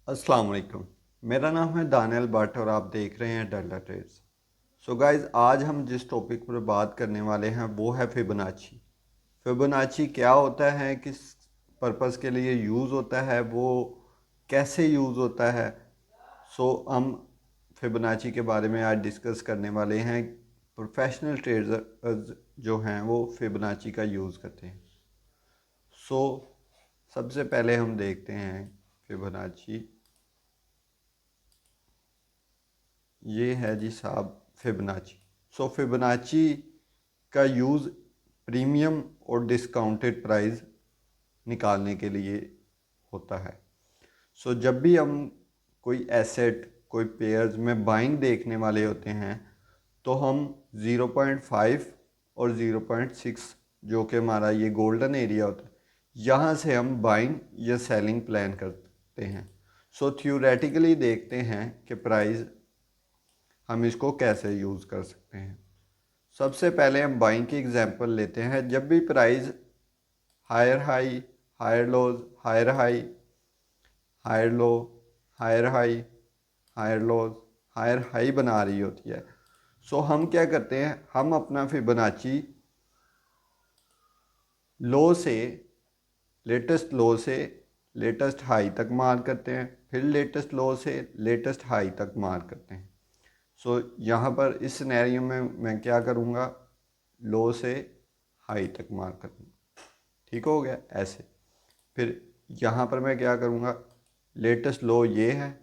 अस्सलाम वालेकुम। मेरा नाम है दानियल भट्ट और आप देख रहे हैं डेल्टा ट्रेड्स। सो गाइस, आज हम जिस टॉपिक पर बात करने वाले हैं वो है फिबोनाची। फिबोनाची क्या होता है, किस पर्पस के लिए यूज़ होता है, वो कैसे यूज़ होता है। हम फिबोनाची के बारे में आज डिस्कस करने वाले हैं। प्रोफेशनल ट्रेडर्स जो हैं वो फिबोनाची का यूज़ करते हैं। सो सबसे पहले हम देखते हैं फिबोनाची। ये है जी साहब फिबोनाची। फिबोनाची का यूज़ प्रीमियम और डिस्काउंटेड प्राइस निकालने के लिए होता है। जब भी हम कोई एसेट, कोई पेयर्स में बाइंग देखने वाले होते हैं तो हम 0.5 और 0.6 जो कि हमारा ये गोल्डन एरिया होता है, यहाँ से हम बाइंग या सेलिंग प्लान करते हैं। थ्योरेटिकली देखते हैं कि प्राइस हम इसको कैसे यूज़ कर सकते हैं। सबसे पहले हम बाइंग की एग्जांपल लेते हैं। जब भी price higher high, higher lows, higher high, higher low, higher high, higher lows, higher high बना रही होती है, हम क्या करते हैं, हम अपना फिबोनाची लो से, लेटेस्ट लो से लेटेस्ट हाई तक मार्क करते हैं, फिर लेटेस्ट लो से लेटेस्ट हाई तक मार्क करते हैं। यहाँ पर इस सिनेरियो में मैं क्या करूँगा, लो से हाई तक मार्क करूँगा। ठीक हो गया ऐसे। फिर यहाँ पर मैं क्या करूँगा, लेटेस्ट लो ये है,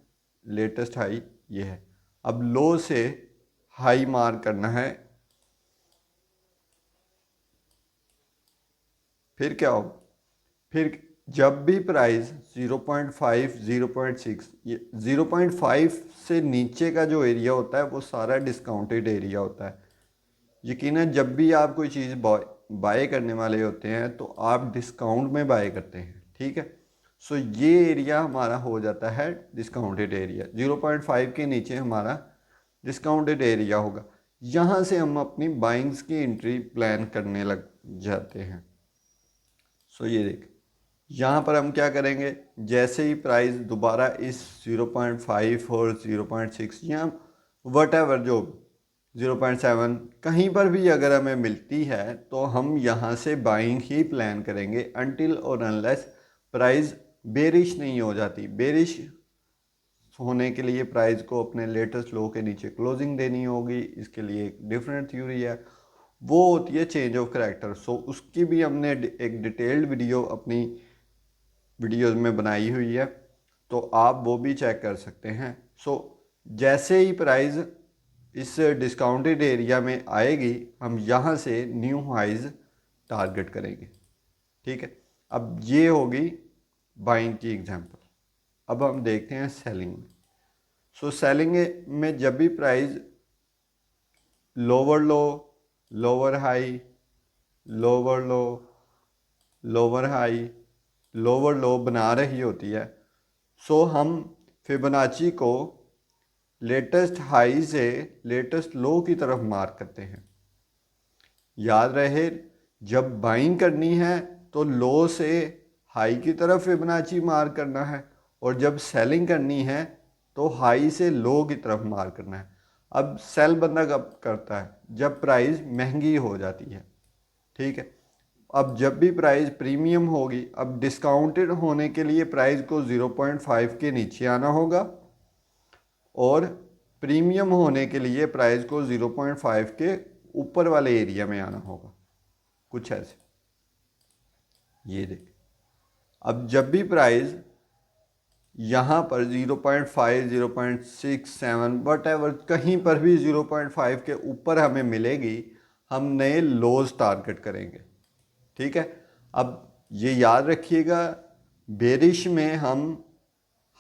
लेटेस्ट हाई ये है। अब लो से हाई मार्क करना है। फिर क्या हो, फिर जब भी प्राइस 0.5, 0.6, ये 0.5 से नीचे का जो एरिया होता है वो सारा डिस्काउंटेड एरिया होता है। यकीनन जब भी आप कोई चीज़ बाय करने वाले होते हैं तो आप डिस्काउंट में बाय करते हैं। ठीक है। ये एरिया हमारा हो जाता है डिस्काउंटेड एरिया। 0.5 के नीचे हमारा डिस्काउंटेड एरिया होगा। यहाँ से हम अपनी बाइंग्स की एंट्री प्लान करने लग जाते हैं। ये देख, यहाँ पर हम क्या करेंगे, जैसे ही प्राइस दोबारा इस 0.5 और 0.6 या वट एवर जो 0.7 कहीं पर भी अगर हमें मिलती है तो हम यहाँ से बाइंग ही प्लान करेंगे अनटिल और अनलेस प्राइस बेरिश नहीं हो जाती। बेरिश होने के लिए प्राइस को अपने लेटेस्ट लो के नीचे क्लोजिंग देनी होगी। इसके लिए एक डिफरेंट थ्योरी है, वो होती है चेंज ऑफ करैक्टर। उसकी भी हमने एक डिटेल्ड वीडियो अपनी वीडियोस में बनाई हुई है, तो आप वो भी चेक कर सकते हैं। जैसे ही प्राइस इस डिस्काउंटेड एरिया में आएगी हम यहाँ से न्यू हाइज टारगेट करेंगे। ठीक है। अब ये होगी बाइंग की एग्जांपल। अब हम देखते हैं सेलिंग में। सेलिंग में जब भी प्राइस लोअर लो, लोअर हाई, लोअर लो, लोअर हाई, लोअर लो बना रही होती है, हम फिबोनाची को लेटेस्ट हाई से लेटेस्ट लो की तरफ मार्क करते हैं। याद रहे, जब बाइंग करनी है तो लो से हाई की तरफ फिबोनाची मार्क करना है, और जब सेलिंग करनी है तो हाई से लो की तरफ मार्क करना है। अब सेल बंदा कब करता है, जब प्राइस महंगी हो जाती है। ठीक है। अब जब भी प्राइस प्रीमियम होगी, अब डिस्काउंटेड होने के लिए प्राइस को 0.5 के नीचे आना होगा, और प्रीमियम होने के लिए प्राइस को 0.5 के ऊपर वाले एरिया में आना होगा। कुछ ऐसे। ये देख, अब जब भी प्राइस यहाँ पर 0.5, 0.6, 7 वट एवर कहीं पर भी 0.5 के ऊपर हमें मिलेगी, हम नए लोज टारगेट करेंगे। ठीक है। अब ये याद रखिएगा, बेरिश में हम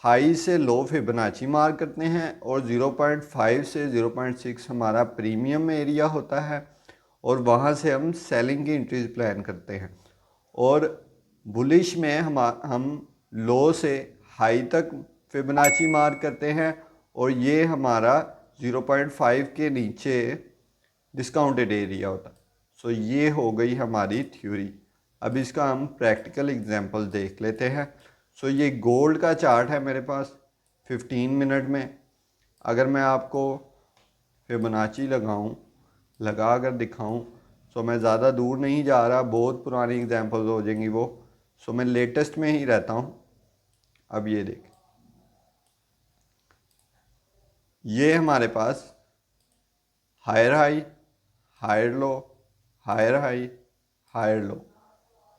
हाई से लो फिबोनाची मार्क करते हैं, और 0.5 से 0.6 हमारा प्रीमियम एरिया होता है, और वहाँ से हम सेलिंग की एंट्रीज प्लान करते हैं। और बुलिश में हम लो से हाई तक फिबोनाची मार्क करते हैं, और ये हमारा 0.5 के नीचे डिस्काउंटेड एरिया होता है। ये हो गई हमारी थ्योरी। अब इसका हम प्रैक्टिकल एग्जांपल देख लेते हैं। ये गोल्ड का चार्ट है मेरे पास। 15 मिनट में। अगर मैं आपको फिबोनाची लगा कर दिखाऊं, सो मैं ज़्यादा दूर नहीं जा रहा, बहुत पुरानी एग्जांपल्स हो जाएंगी वो, सो मैं लेटेस्ट में ही रहता हूं। अब ये देख, ये हमारे पास higher high, higher low, higher high, higher low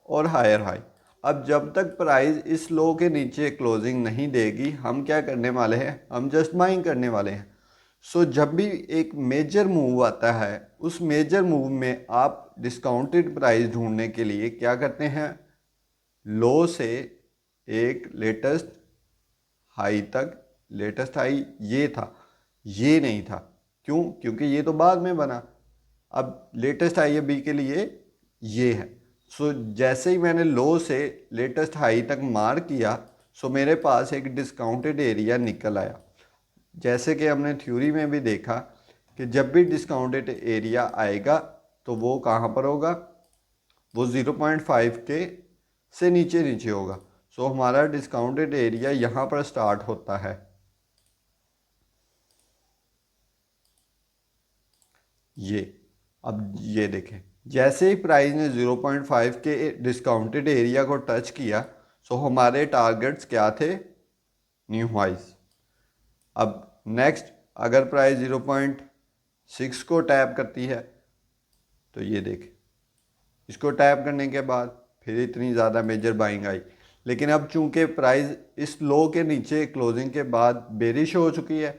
और हायर हाई। अब जब तक प्राइस इस लो के नीचे क्लोजिंग नहीं देगी, हम क्या करने वाले हैं, हम जस्ट बाइंग करने वाले हैं। सो जब भी एक मेजर मूव आता है, उस मेजर मूव में आप डिस्काउंटेड प्राइस ढूंढने के लिए क्या करते हैं, लो से एक लेटेस्ट हाई तक, लेटेस्ट हाई ये था, ये नहीं था, क्यों, क्योंकि ये तो बाद में बना। अब लेटेस्ट हाई अभी के लिए ये है। सो जैसे ही मैंने लो से लेटेस्ट हाई तक मार्क किया, सो मेरे पास एक डिस्काउंटेड एरिया निकल आया। जैसे कि हमने थ्योरी में भी देखा कि जब भी डिस्काउंटेड एरिया आएगा तो वो कहाँ पर होगा, वो 0.5 के से नीचे नीचे होगा। सो हमारा डिस्काउंटेड एरिया यहाँ पर स्टार्ट होता है। ये अब ये देखें, जैसे ही प्राइस ने 0.5 के डिस्काउंटेड एरिया को टच किया, सो हमारे टारगेट्स क्या थे, न्यू हाइस। अब नेक्स्ट अगर प्राइस 0.6 को टैप करती है तो ये देखें, इसको टैप करने के बाद फिर इतनी ज़्यादा मेजर बाइंग आई। लेकिन अब चूंकि प्राइस इस लो के नीचे क्लोजिंग के बाद बेरिश हो चुकी है,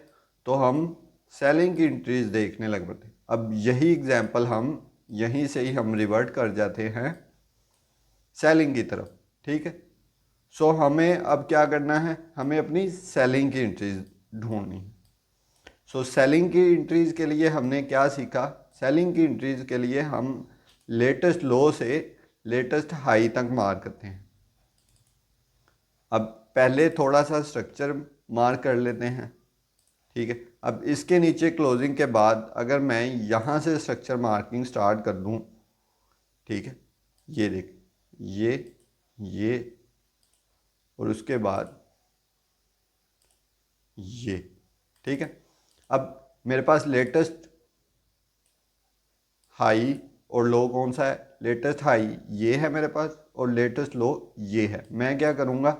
तो हम सेलिंग की इंट्रीज देखने लग पड़ते। अब यही एग्जांपल हम यहीं से ही हम रिवर्ट कर जाते हैं सेलिंग की तरफ, ठीक है। सो हमें अब क्या करना है, हमें अपनी सेलिंग की एंट्रीज ढूंढनी है। सो सेलिंग की एंट्रीज के लिए हमने क्या सीखा, सेलिंग की एंट्रीज के लिए हम लेटेस्ट लो से लेटेस्ट हाई तक मार्क करते हैं। अब पहले थोड़ा सा स्ट्रक्चर मार्क कर लेते हैं, ठीक है। अब इसके नीचे क्लोजिंग के बाद अगर मैं यहाँ से स्ट्रक्चर मार्किंग स्टार्ट कर दूँ, ठीक है, ये देख, ये और उसके बाद ये, ठीक है। अब मेरे पास लेटेस्ट हाई और लो कौन सा है, लेटेस्ट हाई ये है मेरे पास और लेटेस्ट लो ये है। मैं क्या करूँगा,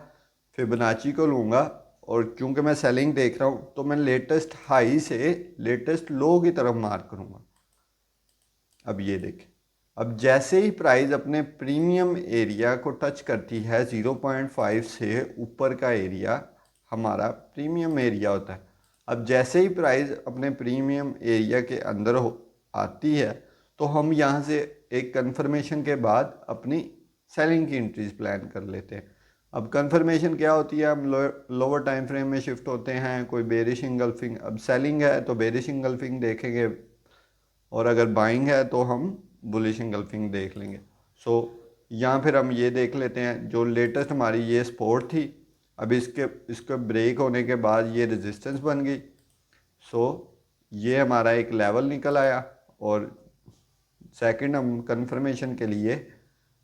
फिबोनाची को लूँगा और चूंकि मैं सेलिंग देख रहा हूँ तो मैं लेटेस्ट हाई से लेटेस्ट लो की तरफ मार्क करूँगा। अब ये देखें, अब जैसे ही प्राइस अपने प्रीमियम एरिया को टच करती है, 0.5 से ऊपर का एरिया हमारा प्रीमियम एरिया होता है। अब जैसे ही प्राइस अपने प्रीमियम एरिया के अंदर आती है, तो हम यहाँ से एक कन्फर्मेशन के बाद अपनी सेलिंग की एंट्रीज प्लान कर लेते हैं। अब कन्फर्मेशन क्या होती है, हम लोअर टाइम फ्रेम में शिफ्ट होते हैं, कोई बेरिश इंगल्फिंग, अब सेलिंग है तो बेरिश इंगल्फिंग देखेंगे और अगर बाइंग है तो हम बुलिश इंगल्फिंग देख लेंगे। सो यहाँ फिर हम ये देख लेते हैं, जो लेटेस्ट हमारी ये सपोर्ट थी, अब इसके ब्रेक होने के बाद ये रेजिस्टेंस बन गई। सो ये हमारा एक लेवल निकल आया और सेकंड हम कंफर्मेशन के लिए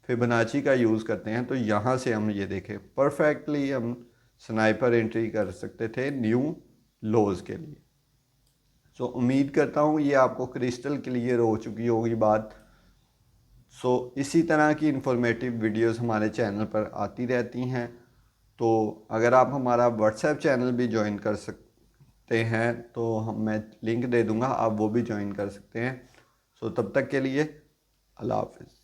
फिबोनाची का यूज़ करते हैं। तो यहाँ से हम ये देखें, परफेक्टली हम स्नाइपर एंट्री कर सकते थे न्यू लोज के लिए। सो उम्मीद करता हूँ ये आपको क्रिस्टल क्लियर हो चुकी होगी बात। सो इसी तरह की इंफॉर्मेटिव वीडियोस हमारे चैनल पर आती रहती हैं। तो अगर आप हमारा व्हाट्सएप चैनल भी ज्वाइन कर सकते हैं तो मैं लिंक दे दूँगा, आप वो भी ज्वाइन कर सकते हैं। सो तब तक के लिए अल्लाह हाफिज़।